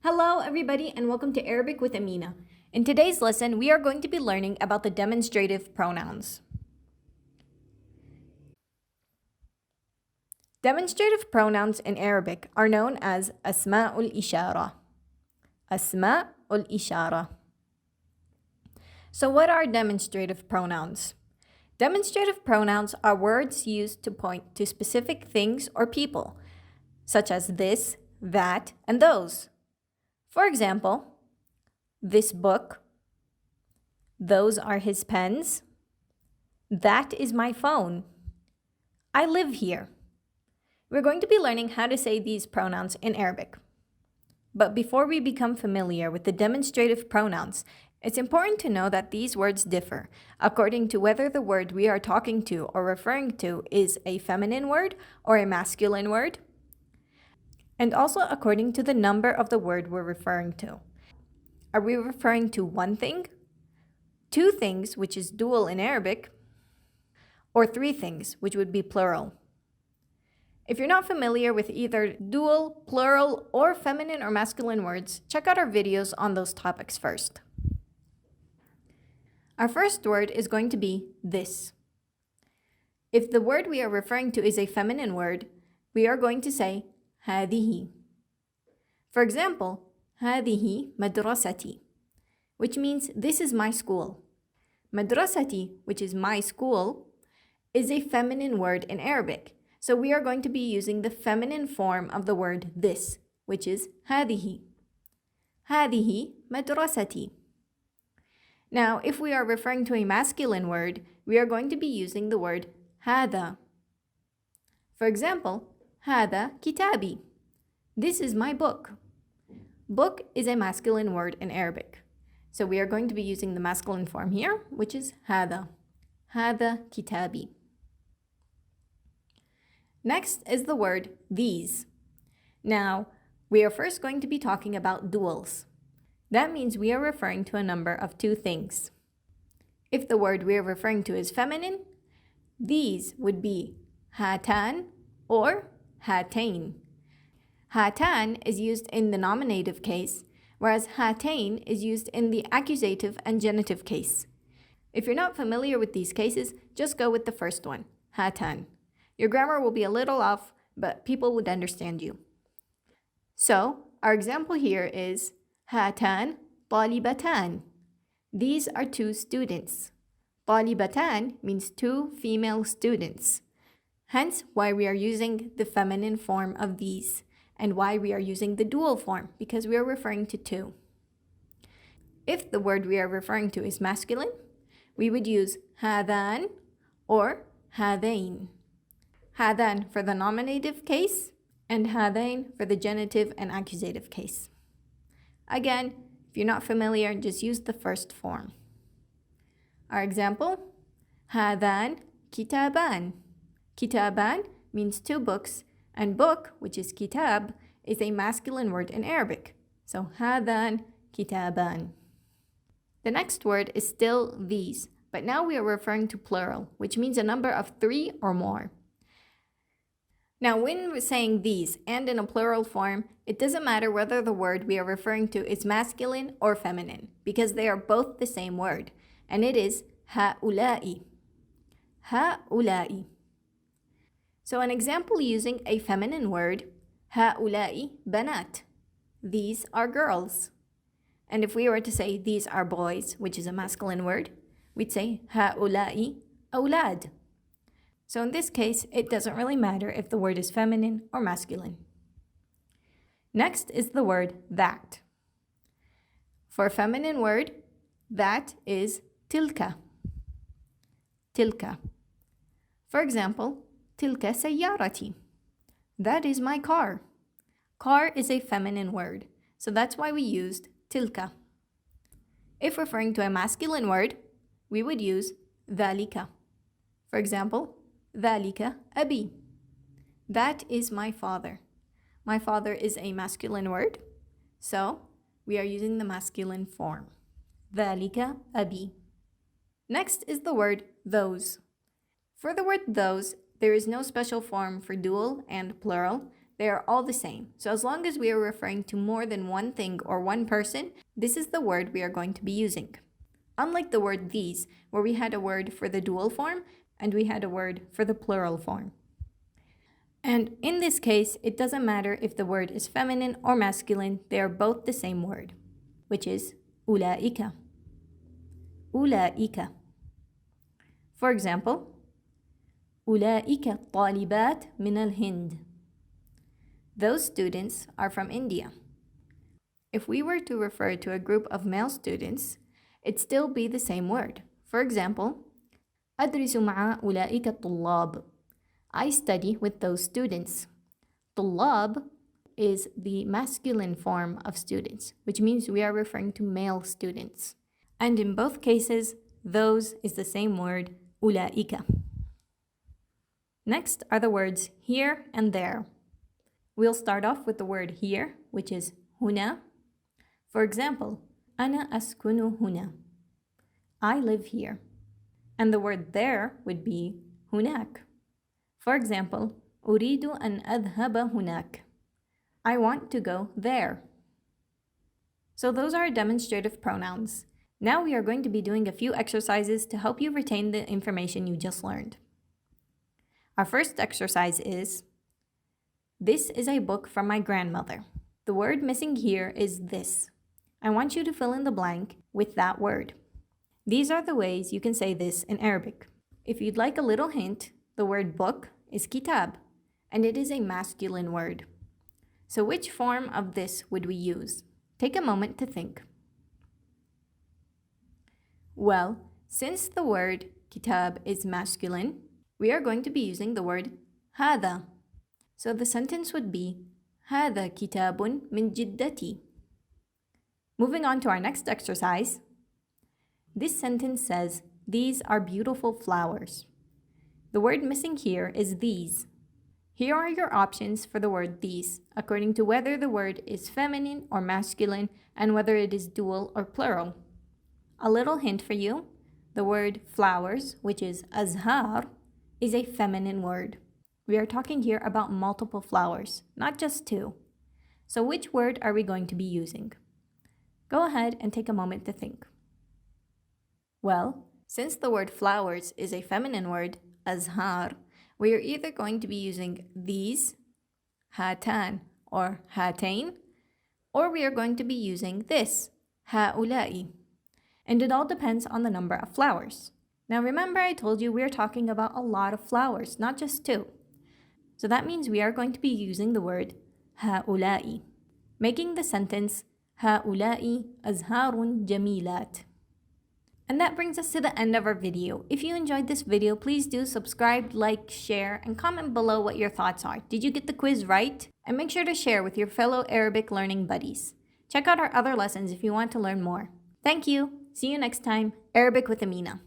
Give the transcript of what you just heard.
Hello, everybody, and welcome to Arabic with Amina. In today's lesson, we are going to be learning about the demonstrative pronouns. Demonstrative pronouns in Arabic are known as asma'ul ishara. Asma'ul ishara. So what are demonstrative pronouns? Demonstrative pronouns are words used to point to specific things or people, such as this, that, and those. For example, this book, those are his pens, that is my phone, I live here. We're going to be learning how to say these pronouns in Arabic. But before we become familiar with the demonstrative pronouns, it's important to know that these words differ according to whether the word we are talking to or referring to is a feminine word or a masculine word, and also according to the number of the word we're referring to. Are we referring to one thing, two things, which is dual in Arabic, or three things, which would be plural? If you're not familiar with either dual, plural, or feminine or masculine words, check out our videos on those topics first. Our first word is going to be this. If the word we are referring to is a feminine word, we are going to say هذه. For example, هذه مدرستي, which means this is my school. Madrasati, which is my school, is a feminine word in Arabic. So we are going to be using the feminine form of the word this, which is هذه. هذه مدرستي. Now, if we are referring to a masculine word, we are going to be using the word هذا. For example, هذا كتابي. This is my book. Book is a masculine word in Arabic. So we are going to be using the masculine form here, which is هذا. هذا كتابي. Next is the word these. Now, we are first going to be talking about duals. That means we are referring to a number of two things. If the word we are referring to is feminine, these would be hatan or hatain. Hatan is used in the nominative case, whereas hatain is used in the accusative and genitive case. If you're not familiar with these cases, just go with the first one, hatan. Your grammar will be a little off, but people would understand you. So, our example here is هاتان طالبتان. These are two students. طالبتان means two female students. Hence, why we are using the feminine form of these, and why we are using the dual form, because we are referring to two. If the word we are referring to is masculine, we would use هذان or هذين. هذان for the nominative case, and هذين for the genitive and accusative case. Again, if you're not familiar, just use the first form. Our example, هذان كتابان. كتابان means two books, and book, which is kitab, is a masculine word in Arabic. So هذان كتابان. The next word is still these, but now we are referring to plural, which means a number of three or more. Now, when we're saying these and in a plural form, it doesn't matter whether the word we are referring to is masculine or feminine, because they are both the same word, and it is هؤلاء. هؤلاء. So an example using a feminine word, هؤلاء بنات. These are girls. And if we were to say these are boys, which is a masculine word, we'd say هؤلاء أولاد. So in this case, it doesn't really matter if the word is feminine or masculine. Next is the word that. For a feminine word, that is tilka. Tilka. For example, tilka سيارتي. That is my car. Car is a feminine word, so that's why we used tilka. If referring to a masculine word, we would use ذلك. For example, ذلك أبي. That is my father. My father is a masculine word, so we are using the masculine form. ذلك أبي. Next is the word those. For the word those, there is no special form for dual and plural, they are all the same. So as long as we are referring to more than one thing or one person, this is the word we are going to be using. Unlike the word these, where we had a word for the dual form and we had a word for the plural form. And in this case, it doesn't matter if the word is feminine or masculine, they are both the same word, which is أولئك. أولئك. For example, أولئك الطالبات من الهند. Those students are from India. If we were to refer to a group of male students, it'd still be the same word. For example, أدرس مع أولئك الطلاب. I study with those students. طلاب is the masculine form of students, which means we are referring to male students. And in both cases, those is the same word, أولئك. Next are the words here and there. We'll start off with the word here, which is هنا. For example, أنا أسكن هنا. I live here. And the word there would be هناك. For example, أريد أن أذهب هناك. I want to go there. So those are demonstrative pronouns. Now we are going to be doing a few exercises to help you retain the information you just learned. Our first exercise is, this is a book from my grandmother. The word missing here is this. I want you to fill in the blank with that word. These are the ways you can say this in Arabic. If you'd like a little hint, the word book is kitab, and it is a masculine word. So which form of this would we use? Take a moment to think. Well, since the word kitab is masculine, we are going to be using the word هذا. So the sentence would be هذا كتاب من جدتي. Moving on to our next exercise. This sentence says, these are beautiful flowers. The word missing here is these. Here are your options for the word these, according to whether the word is feminine or masculine and whether it is dual or plural. A little hint for you, the word flowers, which is azhar, is a feminine word. We are talking here about multiple flowers, not just two. So which word are we going to be using? Go ahead and take a moment to think. Well, since the word flowers is a feminine word, azhar, we are either going to be using these, hatan or hatain, or we are going to be using this, haulai. And it all depends on the number of flowers. Now remember I told you we are talking about a lot of flowers, not just two. So that means we are going to be using the word haulai, making the sentence haulai azharun jamilat. And that brings us to the end of our video. If you enjoyed this video, please do subscribe, like, share, and comment below what your thoughts are. Did you get the quiz right? And make sure to share with your fellow Arabic learning buddies. Check out our other lessons if you want to learn more. Thank you. See you next time. Arabic with Amina.